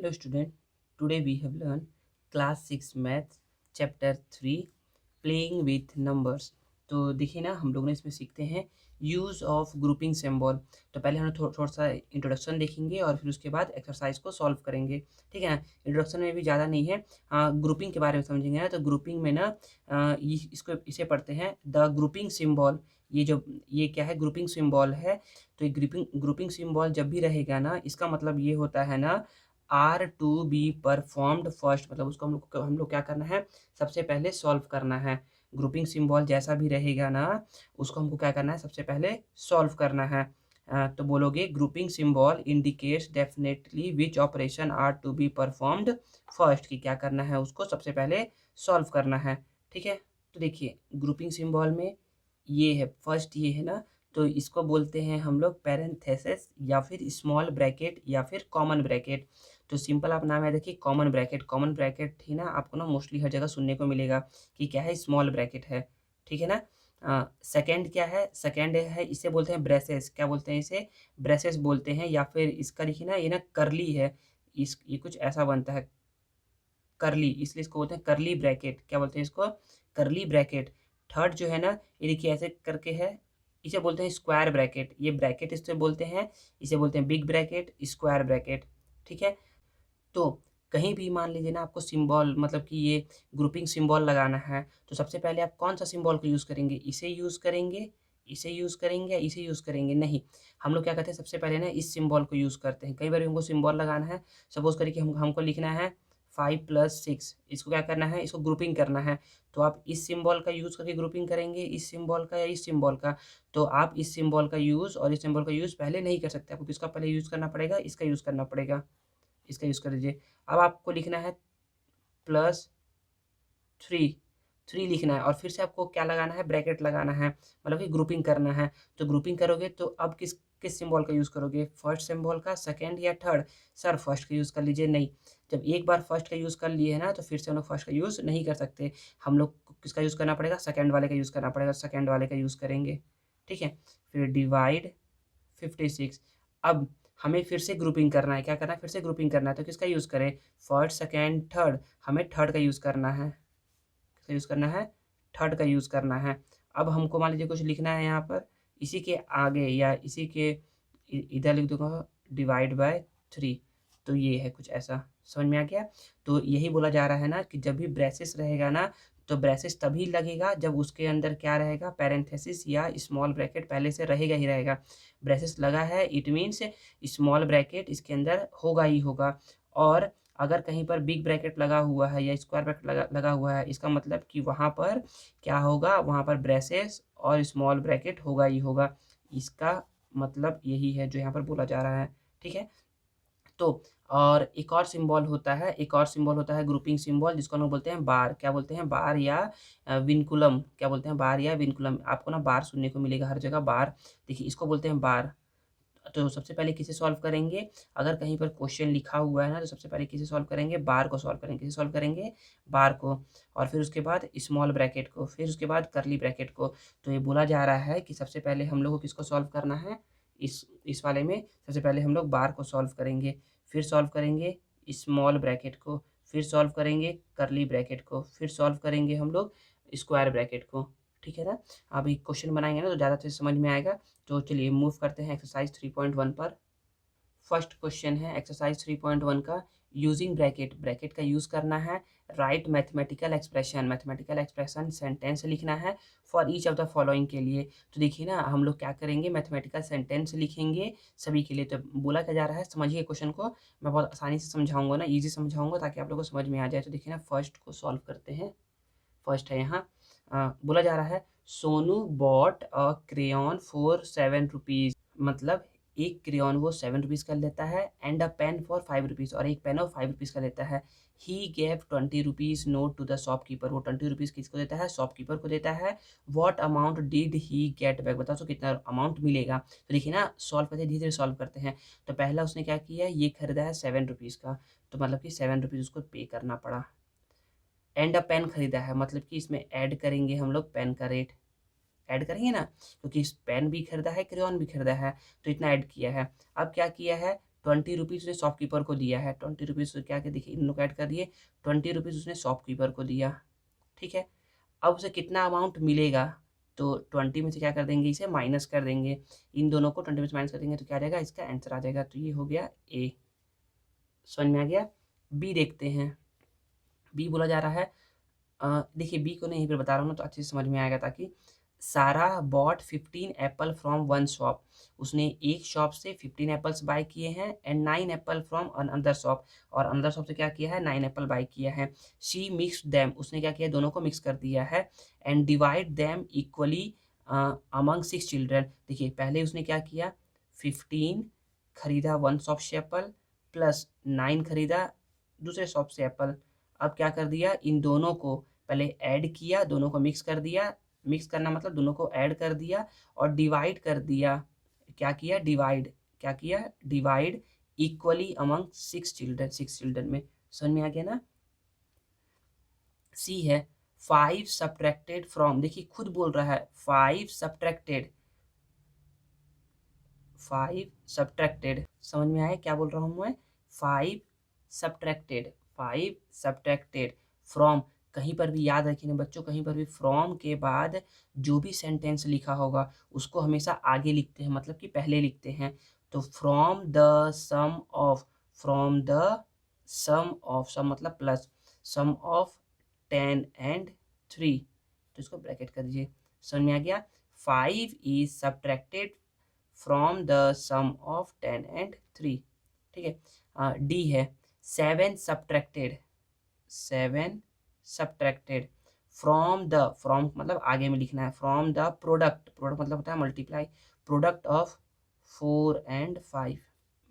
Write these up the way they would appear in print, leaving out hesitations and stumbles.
Hello student, today we have learned class 6 maths chapter 3 playing with numbers। तो देखिए ना हम लोग ने इसमें सीखते हैं यूज़ ऑफ ग्रुपिंग सिंबल। तो पहले हम थोड़ा सा इंट्रोडक्शन देखेंगे और फिर उसके बाद एक्सरसाइज को सॉल्व करेंगे। ठीक है ना, इंट्रोडक्शन में भी ज़्यादा नहीं है, ग्रुपिंग के बारे में समझेंगे ना। तो ग्रुपिंग में ना इसे पढ़ते हैं द ग्रुपिंग सिंबल। ये क्या है, ग्रुपिंग सिंबल है। तो ये ग्रुपिंग सिंबल जब भी रहेगा ना, इसका मतलब ये होता है ना are to be performed first, मतलब उसको हम लोग क्या करना है, सबसे पहले सॉल्व करना है। ग्रुपिंग सिंबल जैसा भी रहेगा ना, उसको हमको क्या करना है, सबसे पहले सॉल्व करना है। तो बोलोगे grouping symbol indicates definitely which operation are to be performed first, की क्या करना है, उसको सबसे पहले सॉल्व करना है। ठीक है, तो देखिए ग्रुपिंग सिंबल में ये है फर्स्ट, ये है ना, तो इसको बोलते हैं हम लोग पैरेंथेसिस या फिर स्मॉल ब्रैकेट या फिर कॉमन ब्रैकेट। तो सिंपल आप नाम है, देखिए कॉमन ब्रैकेट। कॉमन ब्रैकेट ही ना आपको ना मोस्टली हर जगह सुनने को मिलेगा कि क्या है, स्मॉल ब्रैकेट है। ठीक है ना। सेकंड क्या है, सेकंड है इसे बोलते हैं ब्रेसेस। क्या बोलते हैं इसे, ब्रेसेस बोलते हैं। या फिर इसका देखिए ना, ये ना करली है, ये कुछ ऐसा बनता है करली, इसलिए इसको बोलते हैं करली ब्रैकेट। क्या बोलते हैं इसको, करली ब्रैकेट। थर्ड जो है ना, ये देखिए ऐसे करके है, इसे बोलते हैं स्क्वायर ब्रैकेट। ये ब्रैकेट इसे बोलते हैं, इसे बोलते हैं बिग ब्रैकेट, स्क्वायर ब्रैकेट। ठीक है, तो कहीं भी मान लीजिए ना आपको सिंबल, मतलब कि ये ग्रुपिंग सिंबल लगाना है, तो सबसे पहले आप कौन सा सिंबल को यूज़ करेंगे, इसे यूज़ करेंगे, इसे यूज़ करेंगे या इसे यूज़ करेंगे? नहीं, हम लोग क्या करते हैं, सबसे पहले ना इस सिंबल को यूज़ करते हैं। कई बार हमको सिंबल लगाना है, सपोज़ करिए कि हमको लिखना है 5+6, इसको क्या करना है, इसको ग्रुपिंग करना है। तो आप इस सिंबल का यूज़ करके ग्रुपिंग करेंगे, इस सिंबल का या इस सिंबल का। तो आप इस सिंबल का यूज़ और इस सिंबल का यूज़ पहले नहीं कर सकते, आपको किसका पहले यूज़ करना पड़ेगा, इसका यूज़ करना पड़ेगा। इसका यूज़ कर लीजिए। अब आपको लिखना है +3, 3 लिखना है और फिर से आपको क्या लगाना है, ब्रैकेट लगाना है, मतलब कि ग्रुपिंग करना है। तो ग्रुपिंग करोगे तो अब किस किस सिंबल का यूज़ करोगे, फर्स्ट सिंबल का, सेकंड या थर्ड? सर फर्स्ट का यूज़ कर लीजिए। नहीं, जब एक बार फर्स्ट का यूज़ कर लिए है ना, तो फिर से हम लोग फर्स्ट का यूज़ नहीं कर सकते। हम लोग को किसका यूज़ करना पड़ेगा, सेकंड वाले का यूज़ करना पड़ेगा, सेकंड वाले का यूज़ करेंगे। ठीक है, फिर डिवाइड 56। अब हमें फिर से ग्रुपिंग करना है, क्या करना है, फिर से ग्रुपिंग करना है। तो किसका यूज़ करें, फर्स्ट, सेकंड, थर्ड? हमें थर्ड का यूज़ करना है। किसका यूज़ करना है, थर्ड का यूज़ करना है। अब हमको मान लीजिए कुछ लिखना है यहाँ पर, इसी के आगे या इसी के इधर लिख दूंगा डिवाइड बाय 3। तो ये है कुछ ऐसा, समझ में आ गया? तो यही बोला जा रहा है ना कि जब भी ब्रेसेस रहेगा ना, तो ब्रेसेस तभी लगेगा जब उसके अंदर क्या रहेगा, पैरेंथेसिस या स्मॉल ब्रैकेट पहले से रहेगा ही रहेगा। ब्रेसेस लगा है, इट मीन्स स्मॉल ब्रैकेट इसके अंदर होगा ही होगा। और अगर कहीं पर बिग ब्रैकेट लगा हुआ है या स्क्वायर ब्रैकेट लगा हुआ है, इसका मतलब कि वहाँ पर क्या होगा, वहाँ पर ब्रेसेस और स्मॉल ब्रैकेट होगा ही होगा। इसका मतलब यही है जो यहाँ पर बोला जा रहा है। ठीक है, तो और एक और सिंबल होता है, एक और सिंबल होता है ग्रुपिंग सिंबल, जिसको हम लोग बोलते हैं बार। क्या बोलते हैं, बार या विनकुलम। क्या बोलते हैं, बार या विनकुलम। आपको ना बार सुनने को मिलेगा हर जगह, बार। देखिए इसको बोलते हैं बार। तो सबसे पहले किसे सॉल्व करेंगे, अगर कहीं पर क्वेश्चन लिखा हुआ है ना, तो सबसे पहले किसे सॉल्व करेंगे, बार को सॉल्व करेंगे। किसे सॉल्व करेंगे, बार को। और फिर उसके बाद स्मॉल ब्रैकेट को, फिर उसके बाद करली ब्रैकेट को। तो ये बोला जा रहा है कि सबसे पहले हम लोग को किसको सॉल्व करना है, इस वाले में सबसे पहले हम लोग बार को सॉल्व करेंगे, फिर सॉल्व करेंगे स्मॉल ब्रैकेट को, फिर सॉल्व करेंगे करली ब्रैकेट को, फिर सॉल्व करेंगे हम लोग स्क्वायर ब्रैकेट को। ठीक है ना, अब एक क्वेश्चन बनाएंगे ना तो ज़्यादा अच्छे से समझ में आएगा। तो चलिए मूव करते हैं एक्सरसाइज 3.1 पर। फर्स्ट क्वेश्चन है एक्सरसाइज 3.1 का, यूजिंग ब्रैकेट। ब्रैकेट का यूज़ करना है, right mathematical expression. Mathematical expression sentence लिखना है for each of the following के लिए। तो देखिए ना हम लोग क्या करेंगे, मैथमेटिकल सेंटेंस लिखेंगे सभी के लिए। तो बोला क्या जा रहा है, समझिए क्वेश्चन को, मैं बहुत आसानी से समझाऊंगा ना, ईजी समझाऊंगा ताकि आप लोगों को समझ में आ जाए। तो देखिए ना फर्स्ट को सॉल्व करते हैं। फर्स्ट है यहाँ, बोला जा रहा है Sonu bought a crayon for 7 rupees. मतलब एक क्रेयॉन वो 7 रुपीज़ का लेता है, and a pen for 5 rupees, और एक पेन वो 5 रुपीज़ का लेता है। He gave 20 rupees note to the shopkeeper. वो 20 रुपीज़ किसको देता है, शॉपकीपर को देता है। What amount did he get back, बताओ तो कितना अमाउंट मिलेगा। तो देखिए ना सॉल्व करते हैं, धीरे धीरे सॉल्व करते हैं। तो पहला उसने क्या किया, ये खरीदा है 7 रुपीज़ का, तो मतलब कि 7 रुपीज़ उसको पे करना पड़ा। एंड अ पेन खरीदा है, मतलब कि इसमें ऐड करेंगे हम लोग पेन का रेट, ऐड करेंगे ना, क्योंकि इस पेन भी खरीदा है, क्रेयॉन भी खरीदा है, तो इतना ऐड किया है। अब क्या किया है, ₹20 उसने शॉपकीपर को दिया है, ₹20 क्या क्या देखिए इन लोग ऐड कर दिए, ₹20 उसने शॉपकीपर को दिया, ठीक है। अब उसे कितना अमाउंट मिलेगा, तो 20 में से क्या कर देंगे, इसे माइनस कर देंगे, इन दोनों को 20 में से माइनस कर देंगे तो क्या आ जाएगा, इसका आंसर आ जाएगा। तो ये हो गया ए, समझ में आ गया। बी देखते हैं, बी बोला जा रहा है देखिए बी को नहीं यहीं पे बता रहा हूँ ना तो अच्छे से समझ में आएगा, ताकि सारा bought 15 apple from one shop, उसने एक शॉप से 15 एप्पल्स बाय किए हैं, and 9 apple from another shop, और अनदर शॉप से क्या किया है, 9 एप्पल बाय किया है। शी मिक्स देम, उसने क्या किया, दोनों को मिक्स कर दिया है, and divide them equally among 6 children. देखिए पहले उसने क्या किया, 15 खरीदा वन शॉप से एप्पल, प्लस 9 खरीदा दूसरे शॉप से एप्पल। अब क्या कर दिया, इन दोनों को पहले ऐड किया, दोनों को मिक्स कर दिया, मिक्स करना मतलब दोनों को ऐड कर दिया और डिवाइड कर दिया। क्या किया, डिवाइड, क्या किया, डिवाइड इक्वली अमंग 6 चिल्ड्रन में। समझ में आ गया ना। सी है 5 सब्ट्रैक्टेड फ्रॉम, देखिए खुद बोल रहा है 5 सब्ट्रैक्टेड, 5 सब्ट्रैक्टेड, समझ में आया क्या बोल रहा हूँ मैं, 5 सब्ट्रैक्टेड, 5 सब्ट्रैक्टेड फ्रॉम। कहीं पर भी याद रखिए बच्चों, कहीं पर भी फ्रॉम के बाद जो भी सेंटेंस लिखा होगा उसको हमेशा आगे लिखते हैं, मतलब कि पहले लिखते हैं। तो from the sum of, from the sum of, sum मतलब प्लस, सम ऑफ 10 एंड 3, तो इसको ब्रैकेट कर दीजिए। समझ में आ गया। 5 is subtracted from the sum of 10 and 3, ठीक है। डी है 7 subtracted, 7 subtracted from the, from मतलब आगे में लिखना है, फ्रॉम द प्रोडक्ट, प्रोडक्ट मतलब होता है multiply, product of 4 and 5,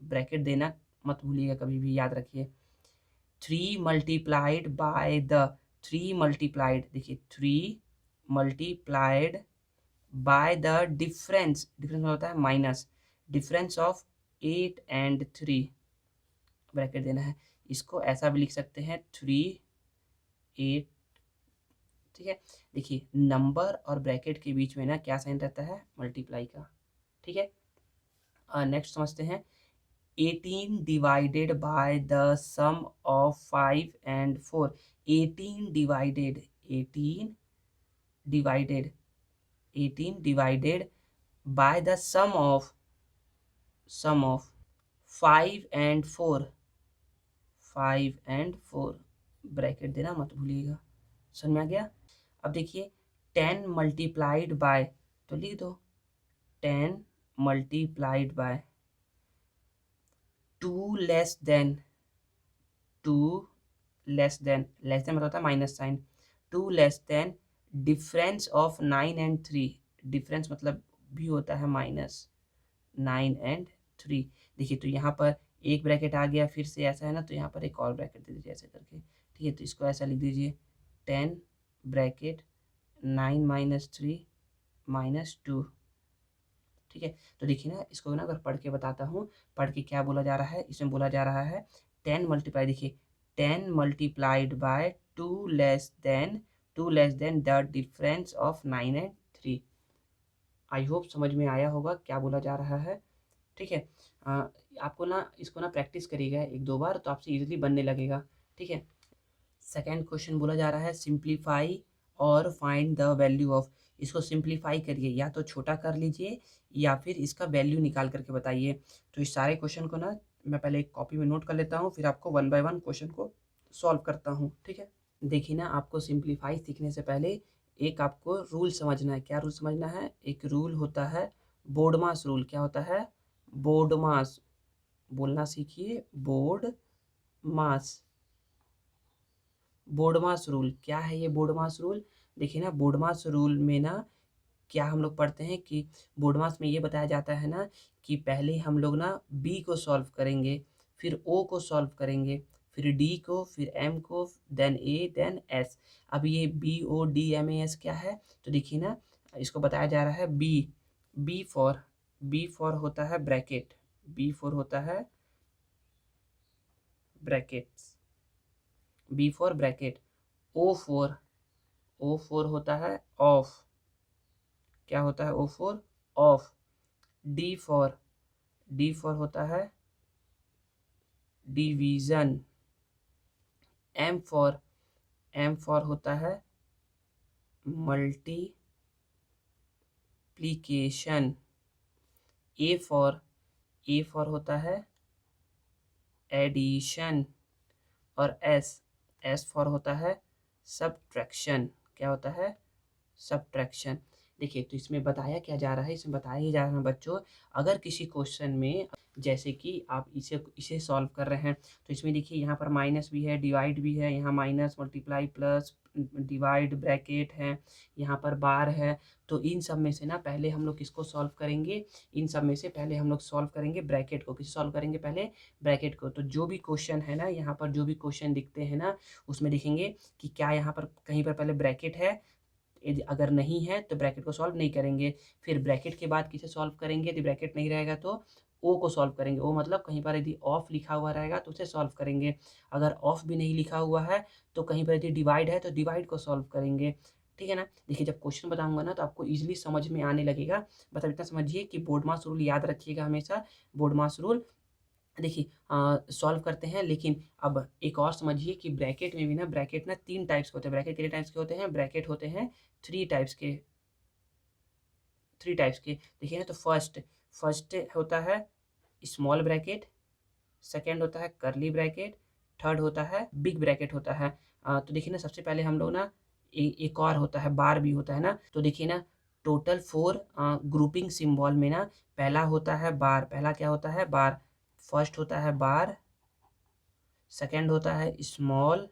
bracket देना मत भूलिएगा कभी भी, याद रखिए। 3 मल्टीप्लाइड बाय द, 3 मल्टीप्लाइड, देखिए 3 multiplied by the difference, difference में होता है minus, difference of 8 and 3, bracket देना है। इसको ऐसा भी लिख सकते हैं 3 8, ठीक है। देखिए नंबर और ब्रैकेट के बीच में ना क्या साइन रहता है, मल्टीप्लाई का, ठीक है। नेक्स्ट समझते हैं 18 divided by the sum of 5 and 4, 18 divided, 18 divided, 18 divided by the sum of, sum of 5 and 4, 5 and 4, bracket देना मत भूलिएगा। समझ में आ गया। अब देखिए 10 मल्टीप्लाइड बाय, तो लिख दो 10 multiplied by 2 less than, 2 less than, less than मतलब होता है minus sign, 2 less than difference of 9 and 3, difference मतलब भी होता है माइनस 9 एंड 3। देखिए तो यहाँ पर एक ब्रैकेट आ गया, फिर से ऐसा है ना, तो यहाँ पर एक और ब्रैकेट दे दीजिए ऐसे करके, ठीक है। तो इसको ऐसा लिख दीजिए 10 ब्रैकेट 9 माइनस 3 माइनस 2, ठीक है। तो देखिए ना, इसको ना अगर पढ़ के बताता हूँ, पढ़ के क्या बोला जा रहा है, इसमें बोला जा रहा है 10 मल्टीप्लाई, देखिए 10 multiplied by 2 less than, 2 less then the difference of 9 and 3। I hope समझ में आया होगा क्या बोला जा रहा है, ठीक है। आपको ना इसको ना प्रैक्टिस करिएगा एक दो बार तो आपसे इजीली बनने लगेगा, ठीक है। सेकंड क्वेश्चन बोला जा रहा है सिंप्लीफाई और फाइंड द वैल्यू ऑफ, इसको सिंप्लीफाई करिए, या तो छोटा कर लीजिए या फिर इसका वैल्यू निकाल करके बताइए। तो इस सारे क्वेश्चन को ना मैं पहले एक कॉपी में नोट कर लेता हूँ, फिर आपको 1 बाय 1 क्वेश्चन को सॉल्व करता हूँ, ठीक है। देखिए ना, आपको सिंप्लीफाई सीखने से पहले एक आपको रूल समझना है। क्या रूल समझना है, एक रूल होता है बोर्डमास रूल। क्या होता है, बोर्डमास, बोलना सीखिए, बोर्ड मास, बोर्डमास रूल। क्या है ये बोर्डमास रूल, देखिए ना बोर्डमास रूल में ना क्या हम लोग पढ़ते हैं कि बोर्डमास में ये बताया जाता है ना कि पहले हम लोग ना बी को सॉल्व करेंगे, फिर ओ को सॉल्व करेंगे, फिर डी को, फिर एम को, देन ए, देन एस। अब ये B O D M A S क्या है, तो देखिए ना इसको बताया जा रहा है B, B for, B for होता है ब्रैकेट, बी फॉर होता है brackets, B for bracket, O for, O for होता है ऑफ, क्या होता है O for, of, D for, D for होता है डिवीज़न, एम फॉर होता है मल्टीप्लिकेशन, ए फॉर होता है एडिशन, और एस फॉर होता है सब्ट्रैक्शन। क्या होता है? सब्ट्रैक्शन। देखिए, तो इसमें बताया क्या जा रहा है, इसमें बताया ही जा रहा है बच्चों, अगर किसी क्वेश्चन में जैसे कि आप इसे इसे सॉल्व कर रहे हैं, तो इसमें देखिए यहाँ पर माइनस भी है, डिवाइड भी है, यहाँ minus multiply plus divide bracket है, यहाँ पर बार है। तो इन सब में से ना पहले हम लोग किसको सॉल्व करेंगे? इन सब में से पहले हम लोग सॉल्व करेंगे ब्रैकेट को। किसे सॉल्व करेंगे? पहले ब्रैकेट को। तो जो भी क्वेश्चन है ना, यहाँ पर जो भी क्वेश्चन दिखते हैं ना, उसमें देखेंगे कि क्या यहाँ पर कहीं पर पहले ब्रैकेट है। यदि अगर नहीं है तो ब्रैकेट को सॉल्व नहीं करेंगे। फिर ब्रैकेट के बाद किसे सॉल्व करेंगे? यदि ब्रैकेट नहीं रहेगा तो ओ को सॉल्व करेंगे। ओ मतलब कहीं पर यदि ऑफ लिखा हुआ रहेगा तो उसे सॉल्व करेंगे। अगर ऑफ भी नहीं लिखा हुआ है तो कहीं पर यदि डिवाइड है तो डिवाइड को सॉल्व करेंगे। ठीक है ना? देखिए, जब क्वेश्चन बताऊंगा ना तो आपको इजीली समझ में आने लगेगा। बस अब इतना समझिए कि बोर्ड मास रूल याद रखिएगा हमेशा। बोर्ड मास रूल देखिए सॉल्व करते हैं, लेकिन अब एक और समझिए कि ब्रैकेट में भी ना, ब्रैकेट ना 3 टाइप्स के होते हैं। ब्रैकेट कितने टाइप्स के होते हैं? ब्रैकेट होते हैं 3 टाइप्स के। 3 टाइप्स के देखिए ना, तो फर्स्ट होता है स्मॉल ब्रैकेट, सेकंड होता है कर्ली ब्रैकेट, थर्ड होता है बिग ब्रैकेट होता है। तो देखिए ना, सबसे पहले हम लोग ना एक और होता है बार भी होता है ना। तो देखिए ना, टोटल 4 ग्रुपिंग सिंबल में ना पहला होता है बार। पहला क्या होता है? बार। फर्स्ट होता है बार, सेकंड होता है स्मॉल,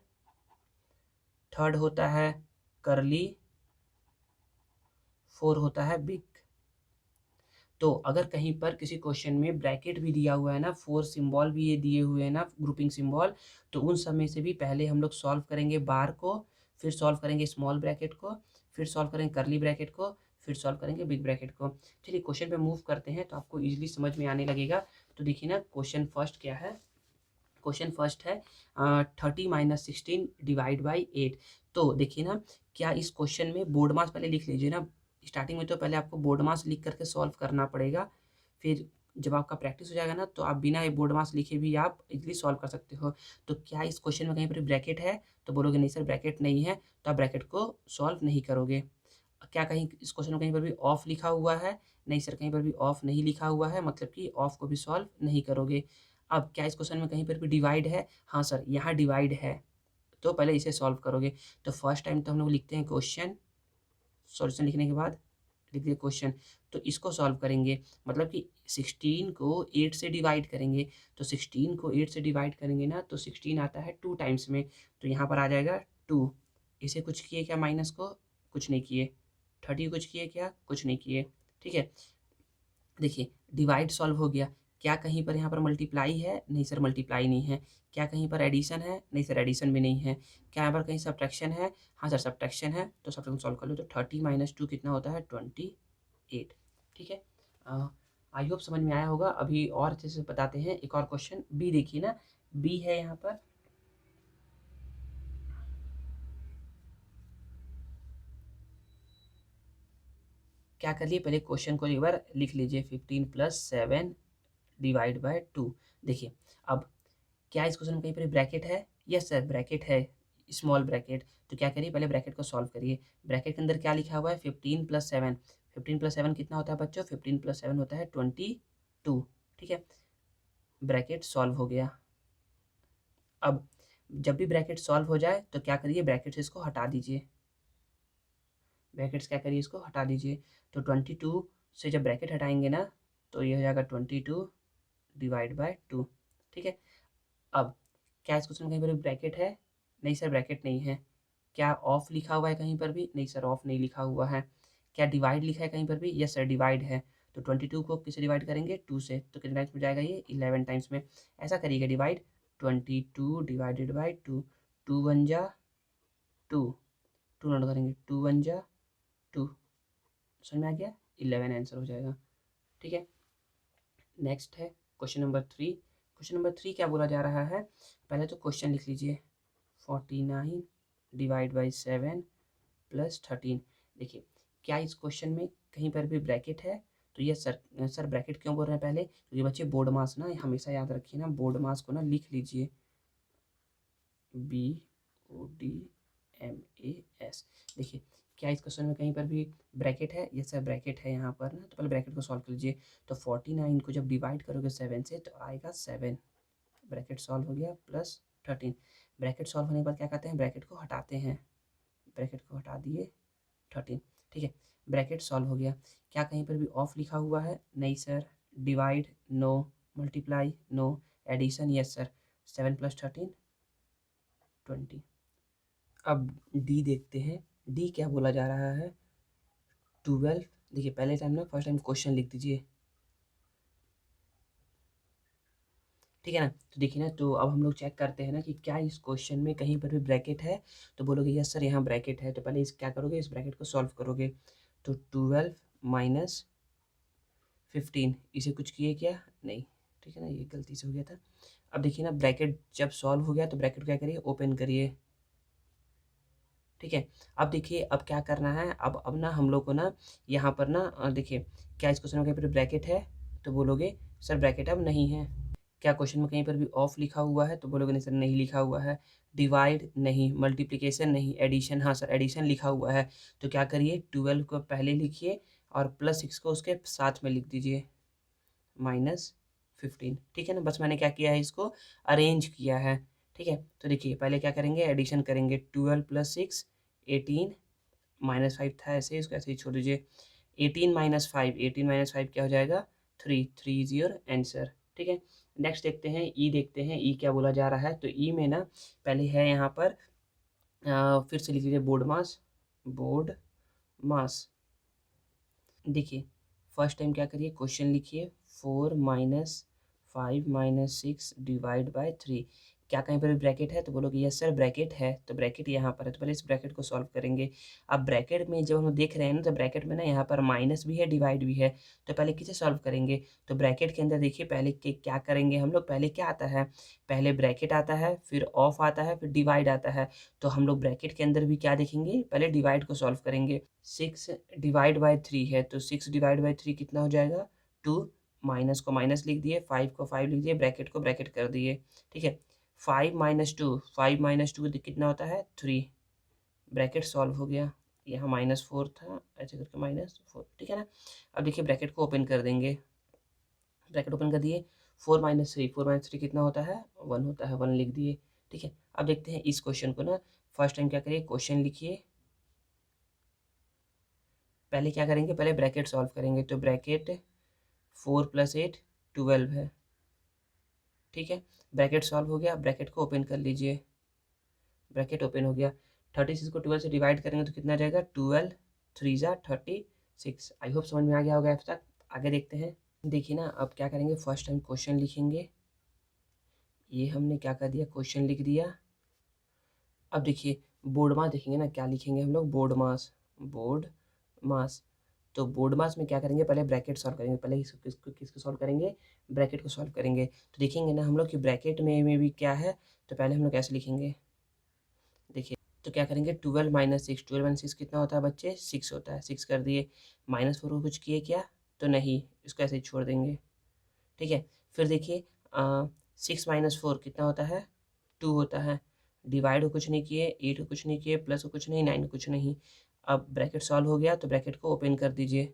थर्ड होता है कर्ली, फोर होता है बिग। तो अगर कहीं पर किसी क्वेश्चन में ब्रैकेट भी दिया हुआ है ना, 4 सिंबल भी ये दिए हुए हैं ना ग्रुपिंग सिंबल, तो उन सब में से भी पहले हम लोग सॉल्व करेंगे बार को, फिर सॉल्व करेंगे स्मॉल ब्रैकेट को, फिर सॉल्व करेंगे कर्ली ब्रैकेट को, फिर सॉल्व करेंगे बिग ब्रैकेट को। चलिए क्वेश्चन पे मूव करते हैं तो आपको इजीली समझ में आने लगेगा। तो देखिए ना, क्वेश्चन फर्स्ट क्या है? क्वेश्चन फर्स्ट है 30 - 16 डिवाइड बाई 8। तो देखिए ना, क्या इस क्वेश्चन में बोर्ड मास पहले लिख लीजिए ना। स्टार्टिंग में तो पहले आपको बोर्ड मास लिख करके सॉल्व करना पड़ेगा। फिर जब आपका प्रैक्टिस हो जाएगा ना, तो आप बिना बोर्ड मास लिखे भी आप इजीली सॉल्व कर सकते हो। तो क्या इस क्वेश्चन में कहीं पर ब्रैकेट है? तो बोलोगे नहीं सर ब्रैकेट नहीं है, तो आप ब्रैकेट को सॉल्व नहीं करोगे। क्या कहीं इस क्वेश्चन में कहीं पर भी ऑफ लिखा हुआ है? नहीं सर, कहीं पर भी ऑफ नहीं लिखा हुआ है, मतलब कि ऑफ को भी सॉल्व नहीं करोगे। अब क्या इस क्वेश्चन में कहीं पर भी डिवाइड है? हाँ सर, यहाँ डिवाइड है, तो पहले इसे सॉल्व करोगे। तो फर्स्ट टाइम तो हम लोग लिखते हैं क्वेश्चन, सॉल्यूशन लिखने के बाद लिख दिए क्वेश्चन। तो इसको सॉल्व करेंगे, मतलब कि 16 को 8 से डिवाइड करेंगे। तो 16 को 8 से डिवाइड करेंगे ना, तो 16 आता है 2 टाइम्स में, तो यहाँ पर आ जाएगा 2। इसे कुछ किए क्या माइनस को? कुछ नहीं किए। 30 कुछ किए क्या? कुछ नहीं किए। ठीक है, देखिए डिवाइड सॉल्व हो गया। क्या कहीं पर यहाँ पर मल्टीप्लाई है? नहीं सर, मल्टीप्लाई नहीं है। क्या कहीं पर एडिशन है? नहीं सर, एडिशन भी नहीं है। क्या यहाँ पर कहीं सब्ट्रैक्शन है? हाँ सर, सब्ट्रैक्शन है, तो सब्ट्रैक्शन सॉल्व कर लो। तो 30 - 2 कितना होता है? 28। ठीक है, आई होप समझ में आया होगा। अभी और अच्छे से बताते हैं एक और क्वेश्चन। बी देखिए ना, बी है यहाँ पर, क्या करिए पहले क्वेश्चन को एक बार लिख लीजिए। 15 + 7 डिवाइड बाय 2। देखिए, अब क्या इस क्वेश्चन में कहीं पर ब्रैकेट है? यस सर, ब्रैकेट है, स्मॉल ब्रैकेट। तो क्या करिए, पहले ब्रैकेट को सॉल्व करिए। ब्रैकेट के अंदर क्या लिखा हुआ है? 15 + 7। 15 + 7 कितना होता है बच्चों? 15 + 7 होता है 22। ठीक है, ब्रैकेट सॉल्व हो गया। अब जब भी ब्रैकेट सॉल्व हो जाए तो क्या करिए, ब्रैकेट से इसको हटा दीजिए। ब्रैकेट्स क्या करिए, इसको हटा दीजिए। तो 22 से जब ब्रैकेट हटाएंगे ना, तो ये हो जाएगा 22 डिवाइड बाय 2। ठीक है, अब क्या इस क्वेश्चन में कहीं पर भी ब्रैकेट है? नहीं सर, ब्रैकेट नहीं है। क्या ऑफ लिखा हुआ है कहीं पर भी? नहीं सर, ऑफ नहीं लिखा हुआ है। क्या डिवाइड लिखा है कहीं पर भी? यस सर, डिवाइड है। तो 22 को किससे डिवाइड करेंगे? 2 से। तो कितने टाइम्स में जाएगा ये? 11 टाइम्स में। ऐसा करिएगा डिवाइड, 22 डिवाइडेड बाई 2। 2 × 1 = 2, 2 नोट करेंगे, 2 × 1 = 2। समझ में आ गया? 11 आंसर हो जाएगा। ठीक है, नेक्स्ट है क्वेश्चन नंबर 3। क्वेश्चन नंबर 3 क्या बोला जा रहा है? पहले तो क्वेश्चन लिख लीजिए। 49 डिवाइड बाई 7 + 13। देखिए, क्या इस क्वेश्चन में कहीं पर भी ब्रैकेट है? तो ये सर ब्रैकेट क्यों बोल रहे हैं पहले, क्योंकि बच्चे बोर्ड मास ना हमेशा याद रखिए ना, बोर्ड मास को ना लिख लीजिए BODMAS। देखिए क्या इस क्वेश्चन में कहीं पर भी ब्रैकेट है, ये सर ब्रैकेट है यहाँ पर ना, तो पहले ब्रैकेट को सॉल्व कर लीजिए। तो 49 को जब डिवाइड करोगे 7 से तो आएगा 7, ब्रैकेट सॉल्व हो गया, प्लस 13। ब्रैकेट सॉल्व होने के बाद क्या करते हैं, ब्रैकेट को हटाते हैं, ब्रैकेट को हटा दिए 13, ठीक है। ब्रैकेट सॉल्व हो गया। क्या कहीं पर भी ऑफ लिखा हुआ है, नहीं sir. Divide no, multiply no, addition yes sir. 7 + 13 20। अब डी देखते हैं, डी क्या बोला जा रहा है, 12। देखिए पहले टाइम ना फर्स्ट टाइम क्वेश्चन लिख दीजिए, ठीक है ना। तो देखिए ना, तो अब हम लोग चेक करते हैं ना कि क्या इस क्वेश्चन में कहीं पर भी ब्रैकेट है, तो बोलोगे यस सर यहाँ ब्रैकेट है, तो पहले इस क्या करोगे, इस ब्रैकेट को सॉल्व करोगे। तो 12 माइनस 15, इसे कुछ किए क्या, नहीं, ठीक है ना, ये गलती से हो गया था। अब देखिए ना, ब्रैकेट जब सॉल्व हो गया तो ब्रैकेट क्या करिए, ओपन करिए, ठीक है। अब देखिए अब क्या करना है, अब ना हम लोग को ना यहाँ पर ना देखिए क्या इस क्वेश्चन में कहीं पर ब्रैकेट है, तो बोलोगे सर ब्रैकेट अब नहीं है। क्या क्वेश्चन में कहीं पर भी ऑफ लिखा हुआ है, तो बोलोगे नहीं सर नहीं लिखा हुआ है। डिवाइड नहीं, मल्टीप्लिकेशन नहीं, एडिशन हाँ सर एडिशन लिखा हुआ है। तो क्या करिए, 12 को पहले लिखिए और +6 को उसके साथ में लिख दीजिए, -15, ठीक है ना। बस मैंने क्या किया है, इसको अरेंज किया है, ठीक है। तो देखिए पहले क्या करेंगे, एडिशन करेंगे, 12 + 6 18, -5 था ऐसे, इसको ऐसे ही छोड़ दीजिए। 18 - 5 क्या हो जाएगा, 3, 3 इज योर आंसर, ठीक है। नेक्स्ट देखते हैं, ई देखते हैं, ई क्या बोला जा रहा है। तो ई में ना पहले है यहाँ पर फिर से लिख लीजिए बोर्ड मास, बोर्ड मास। देखिए फर्स्ट टाइम क्या करिए, क्वेश्चन लिखिए, 4 - 5 - 6 डिवाइड बाय 3। क्या कहीं पर भी ब्रैकेट है, तो बोलोगे यस सर ब्रैकेट है, तो ब्रैकेट यहाँ पर है, तो पहले इस ब्रैकेट को सॉल्व करेंगे। अब ब्रैकेट में जब हम देख रहे हैं ना, तो ब्रैकेट में ना यहाँ पर माइनस भी है, डिवाइड भी है, तो पहले किसे सॉल्व करेंगे। तो ब्रैकेट के अंदर देखिए पहले क्या करेंगे हम लोग, पहले क्या आता है, पहले ब्रैकेट आता है, फिर ऑफ आता है, फिर डिवाइड आता है। तो हम लोग ब्रैकेट के अंदर भी क्या देखेंगे, पहले डिवाइड को सॉल्व करेंगे। 6 डिवाइड बाय 3 है, तो 6 डिवाइड बाय 3 कितना हो जाएगा, 2। माइनस को माइनस लिख दिए, 5 को 5 लिख दिए, ब्रैकेट को ब्रैकेट कर दिए, ठीक है। 5 - 2 कितना होता है, 3, ब्रैकेट सॉल्व हो गया। यहाँ -4 था, ऐसे करके -4, ठीक है ना। अब देखिए ब्रैकेट को ओपन कर देंगे, ब्रैकेट ओपन कर दिए, 4 - 3 कितना होता है, 1 होता है, 1 लिख दिए, ठीक है। अब देखते हैं इस क्वेश्चन को ना, फर्स्ट टाइम क्या करिए, क्वेश्चन लिखिए, पहले क्या करेंगे, पहले ब्रैकेट सॉल्व करेंगे। तो ब्रैकेट 4 + 8 12 है, ठीक है। ब्रैकेट सॉल्व हो गया, ब्रैकेट को ओपन कर लीजिए, ब्रैकेट ओपन हो गया। 36 को 12 से डिवाइड करेंगे तो कितना जाएगा, 12 3 ज़ा 36। आई होप समझ में आ गया होगा अब तक। आगे देखते हैं, देखिए ना अब क्या करेंगे, फर्स्ट टाइम क्वेश्चन लिखेंगे, ये हमने क्या कर दिया, क्वेश्चन लिख दिया। अब देखिए बोर्ड मास देखेंगे ना, क्या लिखेंगे हम लोग, बोर्ड मास, बोर्ड मास। तो बोर्ड मास में क्या करेंगे, पहले ब्रैकेट सॉल्व करेंगे, पहले किसको सॉल्व करेंगे, ब्रैकेट को सॉल्व करेंगे। तो देखेंगे ना हम लोग कि ब्रैकेट में भी क्या है, तो पहले हम लोग कैसे लिखेंगे, देखिए तो क्या करेंगे, 12 - 6, 12 - 6 कितना होता है बच्चे, 6 होता है, 6 कर दिए। -4 को कुछ किए क्या, तो नहीं, इसको ऐसे ही छोड़ देंगे, ठीक है। फिर देखिए 6 - 4 कितना होता है, 2 होता है। डिवाइड को कुछ नहीं किए, 8 को कुछ नहीं किए, प्लस को कुछ नहीं, 9 को कुछ नहीं। अब ब्रैकेट सॉल्व हो गया, तो ब्रैकेट को ओपन कर दीजिए।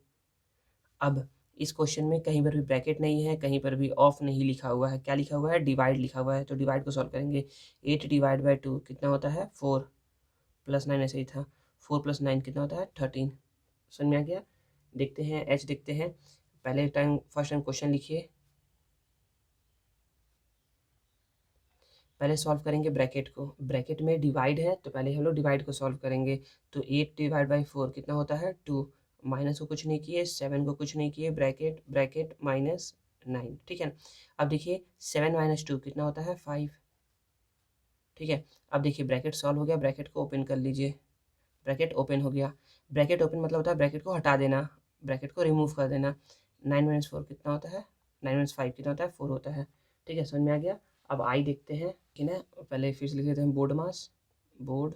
अब इस क्वेश्चन में कहीं पर भी ब्रैकेट नहीं है, कहीं पर भी ऑफ नहीं लिखा हुआ है, क्या लिखा हुआ है, डिवाइड लिखा हुआ है। तो डिवाइड को सॉल्व करेंगे, 8 डिवाइड बाई 2 कितना होता है, 4, +9 ऐसे ही था, 4 + 9 कितना होता है, 13। समझ में आ गया। देखते हैं एच, देखते हैं, पहले टाइम फर्स्ट टाइम क्वेश्चन लिखिए, पहले सॉल्व करेंगे ब्रैकेट को, ब्रैकेट में डिवाइड है तो पहले हम लोग डिवाइड को सॉल्व करेंगे। तो 8 डिवाइड बाई 4 कितना होता है, 2। माइनस को कुछ नहीं किए, 7 को कुछ नहीं किए, ब्रैकेट ब्रैकेट -9, ठीक है। अब देखिए 7 - 2 कितना होता है, 5, ठीक है। अब देखिए ब्रैकेट सॉल्व हो गया, ब्रैकेट को ओपन कर लीजिए, ब्रैकेट ओपन हो गया। ब्रैकेट ओपन मतलब होता है ब्रैकेट को हटा देना, ब्रैकेट को रिमूव कर देना। 9 - 4 कितना होता है, 9 - 5 कितना होता है, 4 होता है, ठीक है, समझ में आ गया। अब आई देखते हैं कि ना, पहले फिर से लिख देते हैं बोर्ड मास, बोर्ड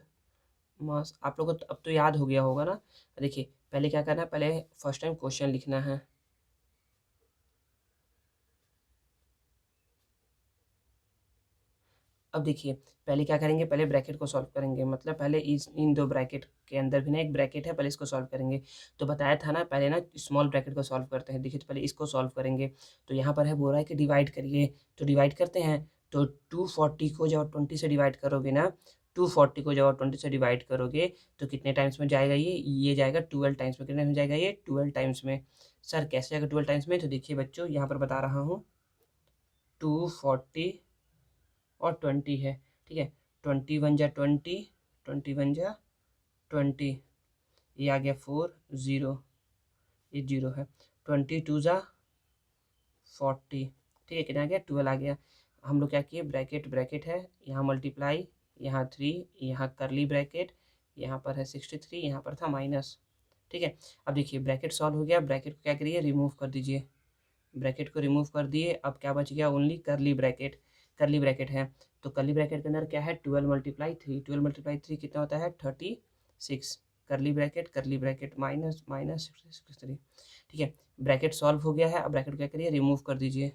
मास। आप लोगों को अब तो याद हो गया होगा ना। देखिए पहले क्या करना है, पहले फर्स्ट टाइम क्वेश्चन लिखना है, अब देखिए पहले क्या करेंगे, पहले ब्रैकेट को सॉल्व करेंगे, मतलब पहले इस इन दो ब्रैकेट के अंदर भी ना एक ब्रैकेट है, पहले इसको सॉल्व करेंगे। तो बताया था ना पहले ना स्मॉल ब्रैकेट को सॉल्व करते हैं। देखिए तो पहले इसको सॉल्व करेंगे। तो यहाँ पर है बोल रहा है कि डिवाइड करिए, तो डिवाइड करते हैं। तो 240 को जब 20 से डिवाइड करोगे ना, 240 को जब 20 से डिवाइड करोगे तो कितने टाइम्स में जाएगा ये जाएगा 12 टाइम्स में। कितने में जाएगा ये 12 टाइम्स में। सर कैसे जाएगा 12 टाइम्स में? तो देखिए बच्चों यहाँ पर बता रहा हूँ, 240 और 20 है, ठीक है। 21 जा 20, 21 जा 20, ये आ गया 4 0, ये 0 है। 22 जा 40, ठीक है, कितना आ गया 12 आ गया। हम लोग क्या किए, ब्रैकेट ब्रैकेट है, यहाँ मल्टीप्लाई, यहाँ 3, यहाँ करली ब्रैकेट, यहाँ पर है 63, यहाँ पर था माइनस, ठीक है। अब देखिए ब्रैकेट सॉल्व हो गया, ब्रैकेट को क्या करिए, रिमूव कर दीजिए। ब्रैकेट को रिमूव कर दिए, अब क्या बच गया, ओनली करली ब्रैकेट। करली ब्रैकेट है तो करली ब्रैकेट के अंदर क्या है, 12 मल्टीप्लाई 3, 12 मल्टीप्लाई 3 कितना होता है 36। करली ब्रैकेट माइनस माइनस 63, ठीक है। ब्रैकेट सॉल्व हो गया है, अब ब्रैकेट क्या करिए, रिमूव कर दीजिए।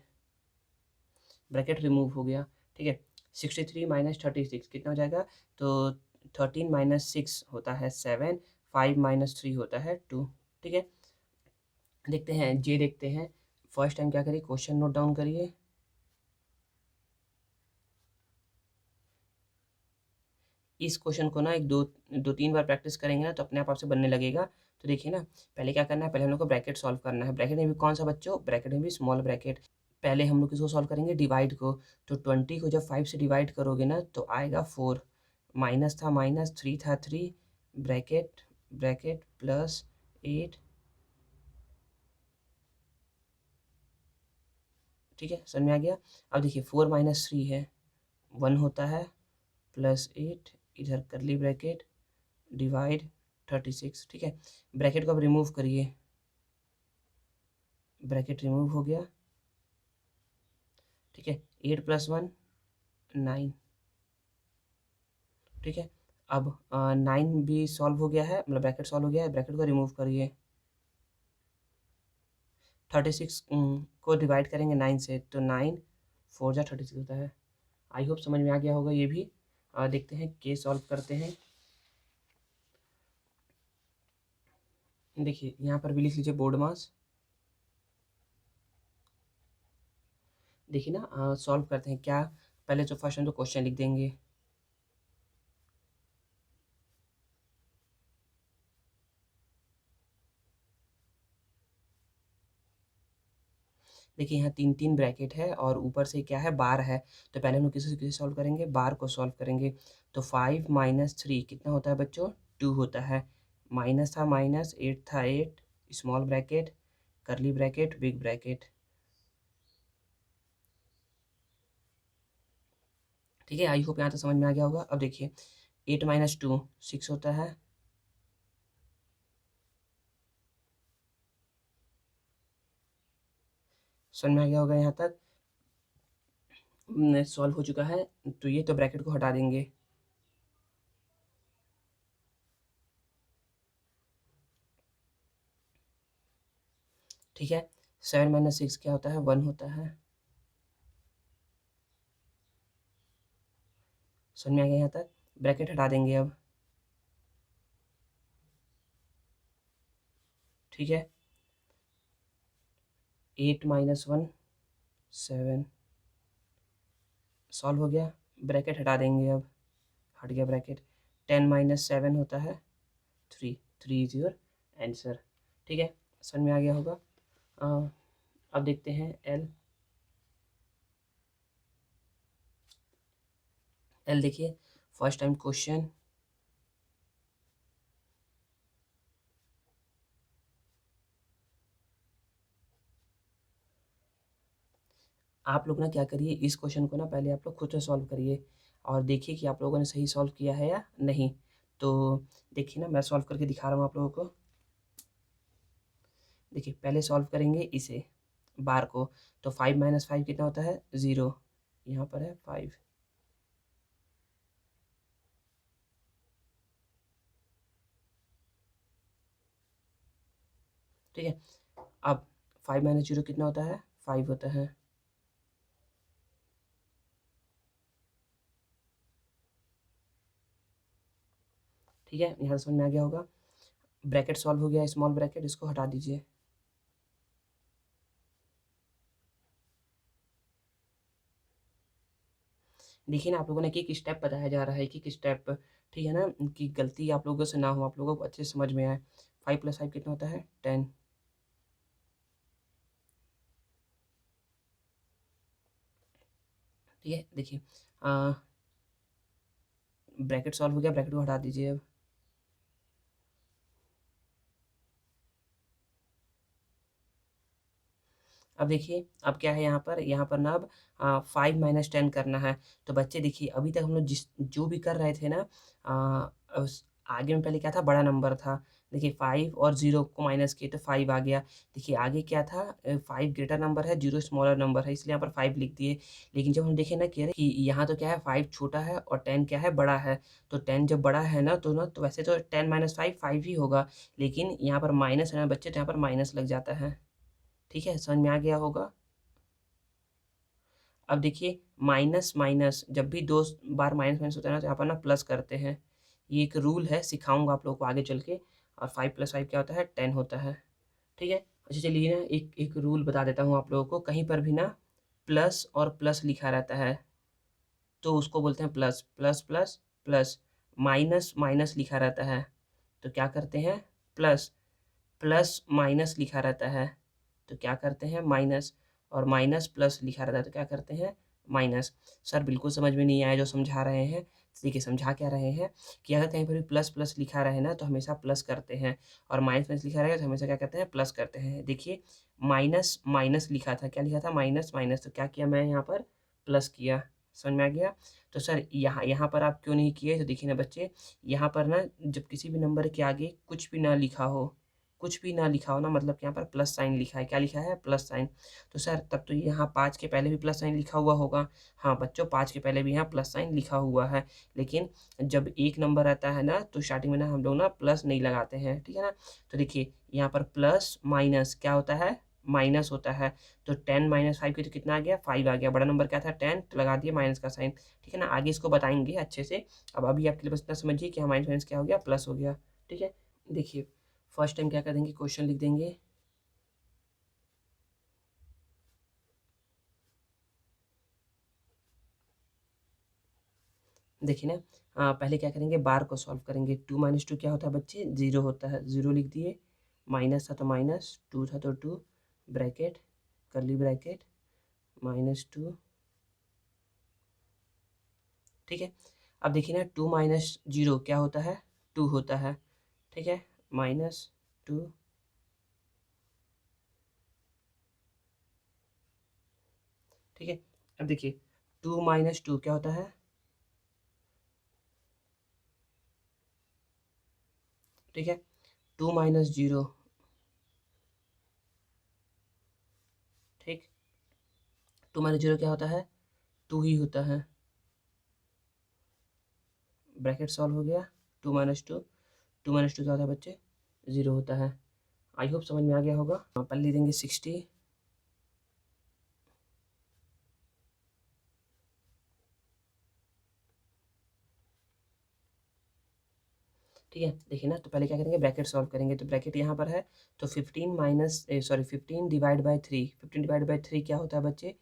ब्रैकेट रिमूव हो गया, ठीक है। 63 माइनस 36 कितना हो जाएगा, तो 13 माइनस 6 होता है 7, 5 माइनस 3 होता है 2, ठीक है। देखते हैं जे, देखते हैं। फर्स्ट टाइम क्या करिए, क्वेश्चन नोट डाउन करिए। इस क्वेश्चन को ना एक दो दो तीन बार प्रैक्टिस करेंगे ना तो अपने आप से बनने लगेगा। तो देखिए ना, पहले क्या करना है, पहले हम लोग को ब्रैकेट सॉल्व करना है। ब्रैकेट में भी कौन सा बच्चों, ब्रैकेट में भी स्मॉल ब्रैकेट। पहले हम लोग किसको सॉल्व करेंगे, डिवाइड को। तो 20 को जब 5 से डिवाइड करोगे ना तो आएगा 4, माइनस था माइनस, 3 था 3, ब्रैकेट ब्रैकेट प्लस 8, ठीक है, समझ में आ गया। अब देखिए 4 माइनस 3 है 1 होता है, प्लस 8, इधर करली ब्रैकेट डिवाइड 36, ठीक है। ब्रैकेट को अब रिमूव करिए, ब्रैकेट रिमूव हो गया, ठीक है। 8 प्लस 1 9, ठीक है। अब 9 भी सॉल्व हो गया है, मतलब ब्रैकेट सॉल्व हो गया है, ब्रैकेट को रिमूव करिए। 36 को डिवाइड करेंगे 9 से तो 9 4 जा 36 होता है। आई होप समझ में आ गया होगा ये भी। देखते हैं के सॉल्व करते हैं। देखिए यहाँ पर भी लिख लीजिए बोर्ड मास। देखिए ना सॉल्व करते हैं क्या, पहले जो फर्स्ट हम तो क्वेश्चन लिख देंगे। देखिए यहाँ 3 ब्रैकेट है और ऊपर से क्या है, बार है। तो पहले हम लोग किसी से किसे सॉल्व करेंगे, बार को सॉल्व करेंगे। तो 5 माइनस 3 कितना होता है बच्चों, 2 होता है। माइनस था माइनस, 8 था 8, स्मॉल ब्रैकेट करली ब्रैकेट बिग ब्रैकेट, ठीक है। आई होप यहाँ तक समझ में आ गया होगा। अब देखिए 8 माइनस 2 6 होता है, समझ में आ गया होगा यहाँ तक। सॉल्व हो चुका है, तो ये तो ब्रैकेट को हटा देंगे, ठीक है। 7 माइनस 6 क्या होता है, 1 होता है, समझ में आ गया यहाँ तक। ब्रैकेट हटा देंगे अब, ठीक है। 8 माइनस 1 7, सॉल्व हो गया, ब्रैकेट हटा देंगे अब, हट गया ब्रैकेट। 10 माइनस 7 होता है 3, 3 इज योर आंसर, ठीक है, समझ में आ गया होगा। अब देखते हैं एल। एल देखिए फर्स्ट टाइम क्वेश्चन, आप लोग ना क्या करिए, इस क्वेश्चन को ना पहले आप लोग खुद से सॉल्व करिए और देखिए कि आप लोगों ने सही सॉल्व किया है या नहीं। तो देखिए ना मैं सॉल्व करके दिखा रहा हूँ आप लोगों को। देखिए पहले सॉल्व करेंगे इसे, बार को। तो 5 माइनस 5 कितना होता है 0, यहाँ पर है 5, ठीक है। अब 5 माइनस 0 कितना होता है 5 होता है, ठीक है, यहाँ से समझ में आ गया होगा। ब्रैकेट सॉल्व हो गया, स्मॉल ब्रैकेट इसको हटा दीजिए। देखिए ना, आप लोगों ने एक एक स्टेप बताया जा रहा है, एक एक स्टेप, ठीक है ना, कि गलती आप लोगों से ना हो, आप लोगों को अच्छे से समझ में आए। 5 + 5 कितना होता है? 10। ठीक है, देखिए ब्रैकेट सॉल्व हो गया, ब्रैकेट को हटा दीजिए अब। अब देखिए, अब क्या है यहाँ पर ना अब 5 - 10 करना है। तो बच्चे देखिए, अभी तक हम लोग जो भी कर रहे थे ना, आगे में पहले क्या था, बड़ा नंबर था। देखिए 5 और 0 को माइनस किए तो 5 आ गया। देखिए आगे क्या था, 5 ग्रेटर नंबर है, 0 स्मॉलर नंबर है, इसलिए यहाँ पर 5 लिख दिए। लेकिन जब हम देखें ना कि अरे कि यहाँ तो क्या है, 5 छोटा है और 10 क्या है, बड़ा है। तो 10 जब बड़ा है ना, तो वैसे तो 10 - 5 5 ही होगा। लेकिन यहाँ पर माइनस है ना बच्चे, तो यहाँ पर माइनस लग जाता है। ठीक है, समझ में आ गया होगा। अब देखिए, माइनस माइनस जब भी 2 बार माइनस माइनस होता है ना, तो यहाँ पर ना प्लस करते हैं। ये एक रूल है, सिखाऊंगा आप लोगों को आगे चल के। और 5 + 5 क्या होता है, 10 होता है। ठीक है, अच्छा चलिए ना, एक एक रूल बता देता हूँ आप लोगों को। कहीं पर भी ना प्लस और प्लस लिखा रहता है तो उसको बोलते हैं plus. Plus plus plus. Minus minus लिखा रहता है तो क्या करते हैं, प्लस। प्लस माइनस लिखा रहता है तो क्या करते हैं, माइनस। और माइनस प्लस लिखा रहता है तो क्या करते हैं, माइनस। सर बिल्कुल समझ में नहीं आया जो समझा रहे हैं। देखिए समझा क्या रहे हैं कि अगर कहीं पर भी प्लस प्लस लिखा रहे ना, तो हमेशा प्लस करते हैं। और माइनस माइनस लिखा रहेगा तो हमेशा क्या करते हैं, प्लस करते हैं। देखिए माइनस माइनस लिखा था, क्या लिखा था, माइनस माइनस, तो क्या किया मैं यहाँ पर, प्लस किया। समझ में आ गया। तो सर यहाँ यहाँ पर आप क्यों नहीं किए, तो देखिए ना बच्चे, यहाँ पर ना जब किसी भी नंबर के आगे कुछ भी ना लिखा हो, कुछ भी ना लिखा हो ना, मतलब कि यहाँ पर प्लस साइन लिखा है, क्या लिखा है, प्लस साइन। तो सर तब तो यहाँ 5 के पहले भी प्लस साइन लिखा हुआ होगा। हाँ बच्चों, 5 के पहले भी यहाँ प्लस साइन लिखा हुआ है। लेकिन जब एक नंबर आता है ना, तो स्टार्टिंग में ना हम लोग ना प्लस नहीं लगाते हैं, ठीक है ना। तो देखिए यहाँ पर प्लस माइनस क्या होता है, माइनस होता है। तो 10 - 5 की तो कितना आ गया, 5 आ गया। बड़ा नंबर क्या था, 10, तो लगा दिया माइनस का साइन। ठीक है ना, आगे इसको बताएंगे अच्छे से। अब अभी आपके लिए बस इतना समझिए कि हाँ, माइनस माइनस क्या हो गया, प्लस हो गया। ठीक है, देखिए फर्स्ट टाइम क्या कर देंगे, क्वेश्चन लिख देंगे। देखिए ना, पहले क्या करेंगे, बार को सॉल्व करेंगे। 2 - 2 क्या होता है बच्चे, 0 होता है। 0 लिख दिए, माइनस था तो माइनस, 2 था तो 2, ब्रैकेट, कर्ली ब्रैकेट, -2। ठीक है, अब देखिए ना, 2 - 0 क्या होता है, 2 होता है। ठीक है, -2। ठीक है, अब देखिए 2 - 2 क्या होता है, ठीक है, 2 - 0। ठीक, 2 - 0 क्या होता है, 2 ही होता है। ब्रैकेट सॉल्व हो गया। 2 - 2, 2 - 2 क्या होता है बच्चे, 0 होता है। आई होप समझ में आ गया होगा। पहले ले देंगे 60। ठीक है, देखिए ना, तो पहले क्या करेंगे, ब्रैकेट सॉल्व करेंगे। तो ब्रैकेट यहाँ पर है, तो 15 डिवाइड बाई 3। 15 डिवाइड बाई 3 क्या होता है बच्चे,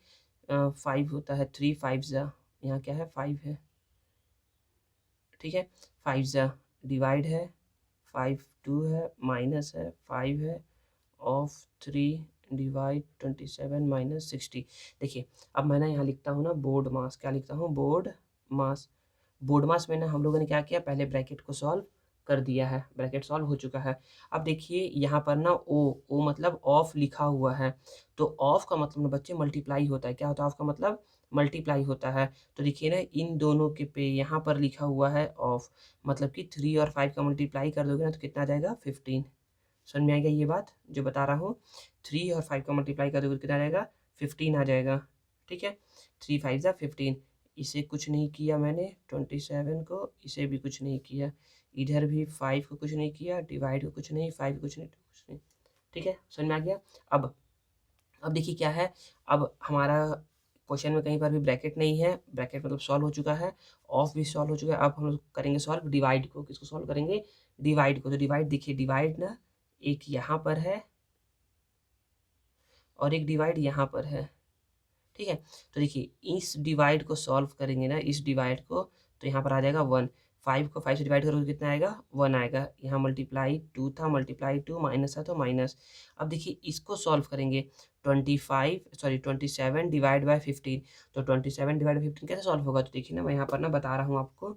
5 होता है। 3 5 ज़ा, यहाँ क्या है, 5 है। ठीक है, 5 ज़ा, डिवाइड है, 5 2 है, माइनस है, 5 है, ऑफ 3 डिवाइड 27 - 60। देखिए अब मैं ना यहाँ लिखता हूँ ना बोर्ड मास, क्या लिखता हूँ, बोर्ड मास। बोर्ड मास में ना हम लोगों ने क्या किया, पहले ब्रैकेट को सॉल्व कर दिया है, ब्रैकेट सॉल्व हो चुका है। अब देखिए यहाँ पर ना ओ मतलब ऑफ लिखा हुआ है। तो ऑफ का मतलब ना बच्चे मल्टीप्लाई होता है। क्या होता है ऑफ का मतलब, मल्टीप्लाई होता है। तो देखिए ना, इन दोनों के पे यहाँ पर लिखा हुआ है ऑफ, मतलब कि 3 और 5 का मल्टीप्लाई कर दोगे ना, तो कितना आ जाएगा, 15। समझ में आ गया ये बात जो बता रहा हूँ। 3 और 5 का मल्टीप्लाई कर दोगे तो कितना आ जाएगा, 15 आ जाएगा। ठीक है, 3 5 ज़ा 15। इसे कुछ नहीं किया मैंने, 27 को, इसे भी कुछ नहीं किया, इधर भी 5 को कुछ नहीं किया, डिवाइड को कुछ नहीं, 5 को कुछ नहीं, कुछ नहीं। ठीक है, समझ में आ गया। अब देखिए क्या है, अब हमारा क्वेश्चन में कहीं पर भी ब्रैकेट नहीं है, ब्रैकेट मतलब सॉल्व हो चुका है, ऑफ भी सॉल्व हो चुका है। अब हम लोग करेंगे सॉल्व डिवाइड को। किसको सॉल्व करेंगे? डिवाइड को। तो डिवाइड देखिए, डिवाइड ना एक यहाँ पर है और एक डिवाइड यहाँ पर है, ठीक है। तो देखिए इस डिवाइड को सॉल्व करेंगे ना, इस डिवाइड को, तो यहाँ पर आ जाएगा 1। 5 को 5 से डिवाइड करोगे कितना आएगा? 1 आएगा। यहाँ मल्टीप्लाई 2 था, मल्टीप्लाई 2 माइनस था तो माइनस। अब देखिए इसको सॉल्व करेंगे, 27 डिवाइड बाय 15। तो 27 डिवाइड बाई 15 कैसे सॉल्व होगा? तो देखिए ना मैं यहाँ पर ना बता रहा हूँ आपको,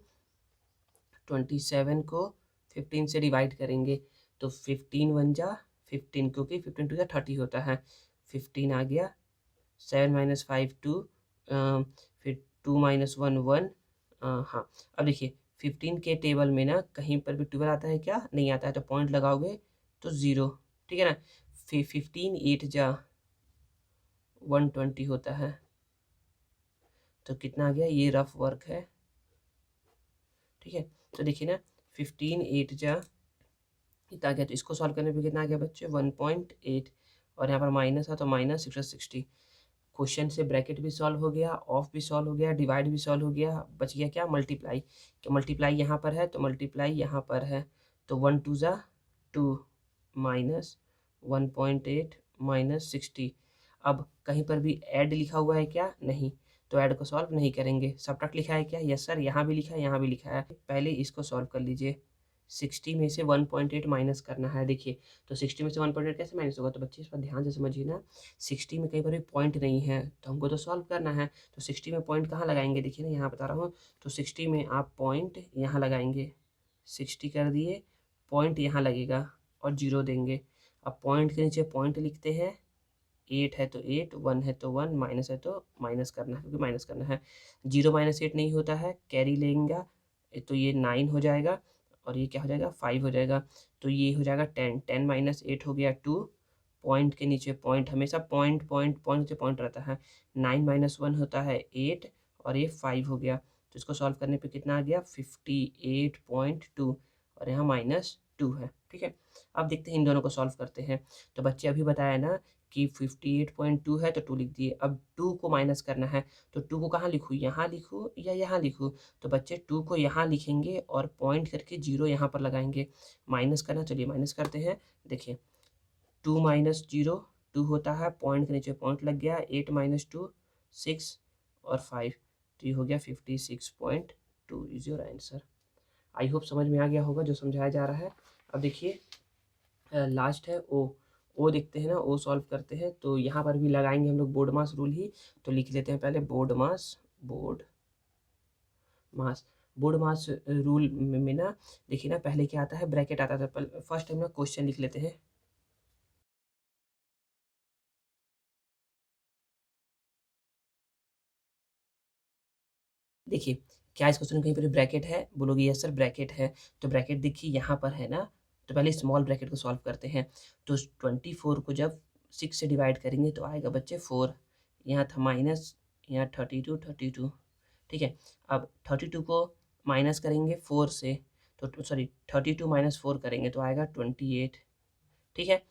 27 को 15 से डिवाइड करेंगे तो 15 1 जा 15, क्योंकि 15 2 जा 30 होता है। 15 आ गया, 7 माइनस 5 2, फिर 2 माइनस 1 1। हाँ, अब देखिए 15 के टेबल में ना कहीं पर भी 12 आता है क्या? नहीं आता है, तो पॉइंट लगाओगे तो 0, ठीक है ना। फिर 15 8 जा 120 होता है, तो कितना आ गया? ये रफ वर्क है, ठीक है। तो देखिए ना 15 8 जा कितना आ गया, तो इसको सॉल्व करने पे कितना आ गया बच्चे? 1.8, और यहाँ पर माइनस है तो माइनस 660। क्वेश्चन से ब्रैकेट भी सॉल्व हो गया, ऑफ भी सॉल्व हो गया, डिवाइड भी सॉल्व हो गया, बच गया क्या? मल्टीप्लाई। तो मल्टीप्लाई यहाँ पर है तो मल्टीप्लाई यहाँ पर है, तो 1 2 जा 2 माइनस 1.8 माइनस 60। अब कहीं पर भी ऐड लिखा हुआ है क्या? नहीं, तो ऐड को सॉल्व नहीं करेंगे। सब्ट्रैक्ट लिखा है क्या? यस सर, यहाँ भी लिखा है, यहाँ भी लिखा है। पहले इसको सॉल्व कर लीजिए। 60 में से 1.8 माइनस करना है। देखिए तो 60 में से 1.8 कैसे माइनस होगा? तो बच्चे इस पर ध्यान से समझिए ना, 60 में कहीं पर भी पॉइंट नहीं है तो हमको तो सॉल्व करना है। तो 60 में पॉइंट कहाँ लगाएंगे? देखिए ना यहाँ बता रहा हूँ, तो 60 में आप पॉइंट यहाँ लगाएंगे, 60 कर दिए, पॉइंट यहाँ लगेगा और 0 देंगे। अब पॉइंट के नीचे पॉइंट लिखते हैं, 8 है तो 8, 1 है तो 1, माइनस है तो माइनस करना है, क्योंकि माइनस करना है। 0 माइनस 8 नहीं होता है, कैरी लेंगे तो ये 9 हो जाएगा, और ये क्या हो जाएगा? 5 हो जाएगा। तो ये हो जाएगा 10, 10 माइनस 8 हो गया 2। पॉइंट के नीचे पॉइंट, हमेशा पॉइंट पॉइंट पॉइंट से पॉइंट रहता है। 9 माइनस 1 होता है 8, और ये 5 हो गया। तो इसको सॉल्व करने पे कितना आ गया? 58.2, और यहाँ माइनस 2 है, ठीक है। अब देखते हैं इन दोनों को सॉल्व करते हैं। तो बच्चे अभी बताया ना कि 58.2 है तो 2 लिख दिए। अब 2 को माइनस करना है, तो 2 को कहाँ लिखूँ? यहाँ लिखूँ या यहाँ लिखूँ? तो बच्चे 2 को यहाँ लिखेंगे और पॉइंट करके 0 यहाँ पर लगाएंगे। माइनस करना, चलिए माइनस करते हैं। देखिए 2 माइनस 0 2 होता है, पॉइंट के नीचे पॉइंट लग गया, 8 माइनस 2 6 और 5, तो ये हो गया 56.2 is your answer. I hope समझ में आ गया होगा जो समझाया जा रहा है। अब देखिए लास्ट है ओ देखते हैं ना, ओ सॉल्व करते हैं। तो यहाँ पर भी लगाएंगे हम लोग बोर्ड मास रूल ही। तो लिख लेते हैं पहले मास बोर्ड मास रूल में ना देखिए ना, पहले क्या आता है? ब्रैकेट आता था। फर्स्ट हम लोग क्वेश्चन लिख लेते हैं। देखिए क्या इस क्वेश्चन में कहीं पर ब्रैकेट है? बोलोगे यस सर ब्रैकेट है। तो ब्रैकेट देखिए यहाँ पर है ना, तो पहले स्मॉल ब्रैकेट को सॉल्व करते हैं। तो 24 को जब 6 से डिवाइड करेंगे तो आएगा बच्चे 4। यहाँ था माइनस, यहाँ 32, ठीक है। अब 32 को माइनस करेंगे 4 से, तो सॉरी 32 माइनस 4 करेंगे तो आएगा 28, ठीक है।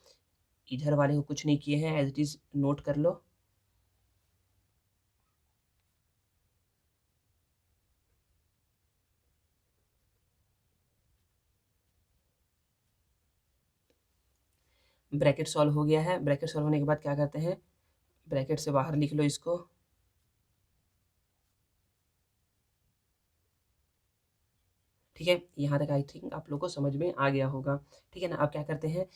इधर वाले को कुछ नहीं किए हैं, एज इट इज़ नोट कर लो। ब्रैकेट सॉल्व हो गया है। ब्रैकेट सॉल्व होने के बाद क्या करते हैं? ब्रैकेट से बाहर लिख लो इसको, ठीक है। यहाँ तक आई थिंक आप लोग को समझ में आ गया होगा, ठीक है ना। अब क्या करते हैं?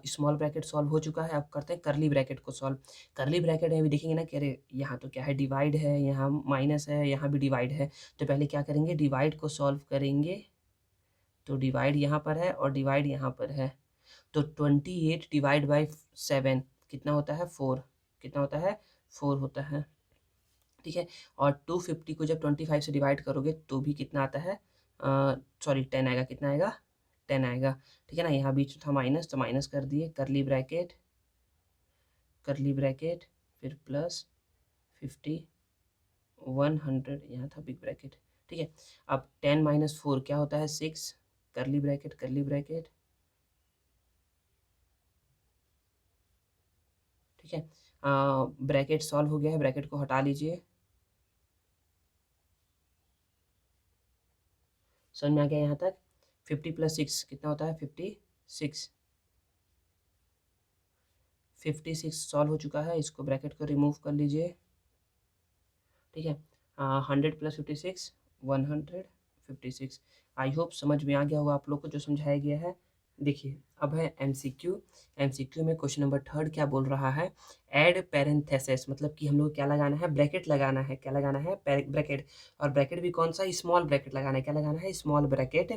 स्मॉल ब्रैकेट सॉल्व हो चुका है, अब करते हैं करली ब्रैकेट को सॉल्व। करली ब्रैकेट में भी देखेंगे ना कि अरे यहाँ तो क्या है? डिवाइड है, यहाँ माइनस है, यहाँ भी डिवाइड है। तो पहले क्या करेंगे? डिवाइड को सॉल्व करेंगे। तो डिवाइड यहाँ पर है और डिवाइड यहाँ पर है, तो 28 डिवाइड बाई 7 कितना होता है? 4। कितना होता है? 4 होता है, ठीक है। और 250 को जब 25 से डिवाइड करोगे तो भी कितना आता है? सॉरी 10 आएगा। कितना आएगा? 10 आएगा, ठीक है ना। यहाँ बीच था माइनस तो माइनस कर दिए, करली ब्रैकेट फिर प्लस 50 100, यहाँ था बिग ब्रैकेट, ठीक है। अब 10 माइनस 4 क्या होता है? 6, करली ब्रैकेट, ठीक है। ब्रैकेट सॉल्व हो गया है, ब्रैकेट को हटा लीजिए। समझ में आ गया यहाँ तक? 50 + 6 कितना होता है? 56। 56 सॉल्व हो चुका है, इसको ब्रैकेट को रिमूव कर लीजिए। ठीक है। 100 + 56 156। आई होप समझ में आ गया होगा आप लोग को जो समझाया गया है। देखिए अब है एमसीक्यू। एमसीक्यू में क्वेश्चन नंबर 3 क्या बोल रहा है? ऐड पैरेंथेसिस, मतलब कि हम लोग क्या लगाना है? ब्रैकेट लगाना है। क्या लगाना है? ब्रैकेट। और ब्रैकेट भी कौन सा? स्मॉल ब्रैकेट लगाना है। क्या लगाना है? Small bracket.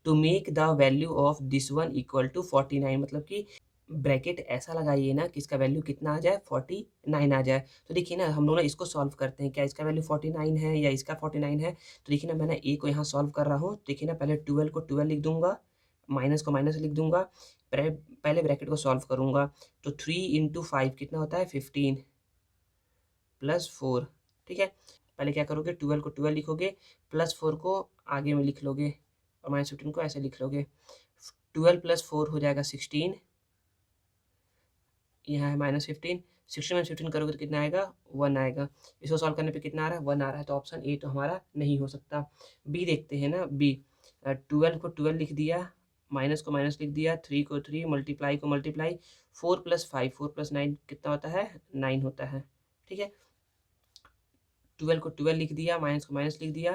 To make the value of this one equal to 49, मतलब कि ब्रैकेट ऐसा लगाइए ना कि इसका वैल्यू कितना आ जाए? 49 आ जाए। तो देखिए ना, हम लोग ना इसको सॉल्व करते हैं, क्या इसका वैल्यू 49 है या इसका 49 है? तो देखिए ना, मैंने ए को यहाँ सॉल्व कर रहा हूँ। देखिए ना, पहले 12 को 12 लिख दूंगा, माइनस को माइनस लिख दूंगा, पहले ब्रैकेट को सॉल्व करूंगा। तो 3 × 5 कितना होता है? 15 + 4। ठीक है। पहले क्या करोगे? 12 को 12 लिखोगे, +4 को आगे में लिख लोगे और -15 को ऐसे लिख लोगे। 12 + 4 हो जाएगा 16। यहाँ है -15। 16 - 15 करोगे तो कितना आएगा? 1 आएगा। इसको सॉल्व करने पे कितना आ रहा है? 1 आ रहा है। तो ऑप्शन ए तो हमारा नहीं हो सकता। बी देखते हैं ना। बी 12 को 12 लिख दिया, माइनस को माइनस लिख दिया, 3 को 3, मल्टीप्लाई को मल्टीप्लाई, 4 + 5 4 + 9 कितना होता है? 9 होता है। ठीक है। 12 को 12 लिख दिया, माइनस को माइनस लिख दिया,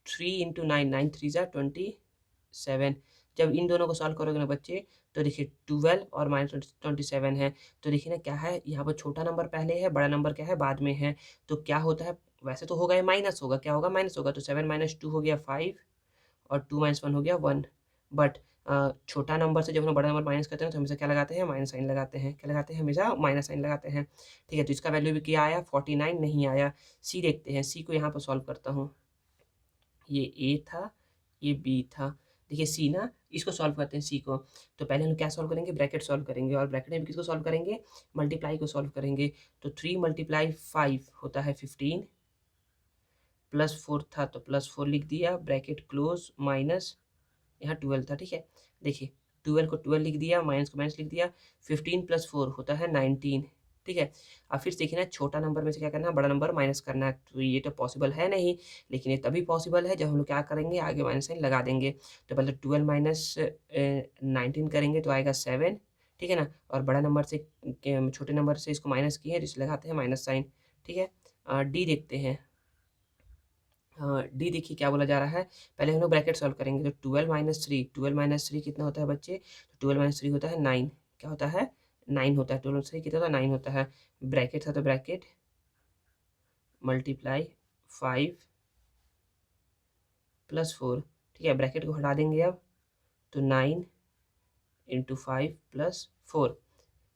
3 × 9 9 3 ज़ा 27। जब इन दोनों को सॉल्व करोगे ना बच्चे, तो देखिए 12 और -27 है। तो देखिए ना क्या है, यहाँ पर छोटा नंबर पहले है, बड़ा नंबर क्या है? बाद में है। तो क्या होता है? वैसे तो होगा ये माइनस होगा, क्या होगा? माइनस होगा। तो 7 - 2 हो गया 5 और 2 - 1 हो गया 1। बट छोटा नंबर से जब हम बड़ा नंबर माइनस करते हैं तो हमेशा क्या लगाते हैं? माइनस साइन लगाते हैं। क्या लगाते हैं? हमेशा माइनस साइन लगाते हैं। ठीक है। तो इसका वैल्यू भी क्या आया? 49 नहीं आया। सी देखते हैं, सी को यहाँ पर सॉल्व करता हूँ। ये ए था, ये बी था। देखिए सी ना, इसको सॉल्व करते हैं सी को। तो पहले हम क्या सॉल्व करेंगे? ब्रैकेट सॉल्व करेंगे, और ब्रैकेट में भी किसको सॉल्व करेंगे? मल्टीप्लाई को सॉल्व करेंगे। तो 3 × 5 होता है 15, +4 था तो +4 लिख दिया, ब्रैकेट क्लोज, माइनस यहाँ 12 था। ठीक है। देखिए 12 को 12 लिख दिया, माइनस को माइनस लिख दिया, 15 + 4 होता है 19। ठीक है। अब फिर देखिए ना, छोटा नंबर में से क्या करना है? बड़ा नंबर माइनस करना है। तो ये तो पॉसिबल है नहीं, लेकिन ये तभी पॉसिबल है जब हम लोग क्या करेंगे? आगे माइनस साइन लगा देंगे। तो पहले 12 - 19 करेंगे तो आएगा 7। ठीक है ना। और बड़ा नंबर से छोटे नंबर से इसको माइनस किए हैं तो इसे लगाते हैं माइनस साइन। ठीक है। डी देखते हैं। हाँ, डी देखिए क्या बोला जा रहा है। पहले हम लोग ब्रैकेट सॉल्व करेंगे। तो 12 - 3 कितना होता है बच्चे? तो 12 - 3 होता है 9। क्या होता है? 9 होता है। 12 - 3 कितना होता है? 9 होता है। ब्रैकेट था तो ब्रैकेट मल्टीप्लाई 5 + 4। ठीक है। ब्रैकेट को हटा देंगे अब, तो 9 × 5 + 4।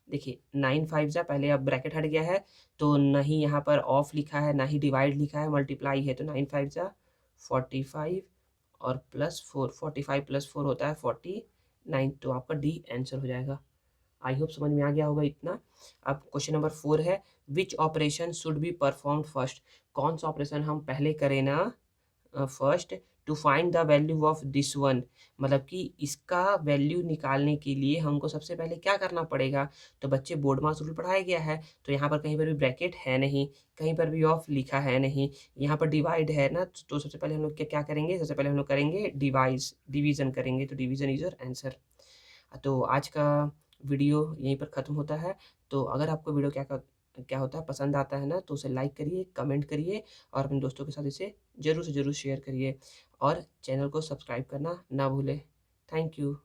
देखिए 9 5 जा, पहले अब ब्रैकेट हट गया है तो ना ही यहाँ पर ऑफ लिखा है, ना ही डिवाइड लिखा है, मल्टीप्लाई है। तो 9 5 जा 45 और +4, 45 + 4 होता है 49। तो आपका डी आंसर हो जाएगा। आई होप समझ में आ गया होगा इतना। अब क्वेश्चन नंबर 4 है, which operation should be perform first? कौन सा ऑपरेशन हम पहले करें ना? First, to find the value of this one, मतलब कि इसका वैल्यू निकालने के लिए हमको सबसे पहले क्या करना पड़ेगा? तो बच्चे बोर्ड मास रूल पढ़ाया गया है, तो यहाँ पर कहीं पर भी ब्रैकेट है नहीं, कहीं पर भी ऑफ लिखा है नहीं, यहाँ पर डिवाइड है ना। तो सबसे पहले हम लोग क्या क्या करेंगे? सबसे पहले हम लोग करेंगे डिवीजन करेंगे। तो डिवीजन इज योर आंसर। तो आज का वीडियो यहीं पर ख़त्म होता है। तो अगर आपको वीडियो क्या होता है पसंद आता है ना, तो उसे लाइक करिए, कमेंट करिए और अपने दोस्तों के साथ इसे ज़रूर से ज़रूर शेयर करिए और चैनल को सब्सक्राइब करना ना भूलें। Thank you.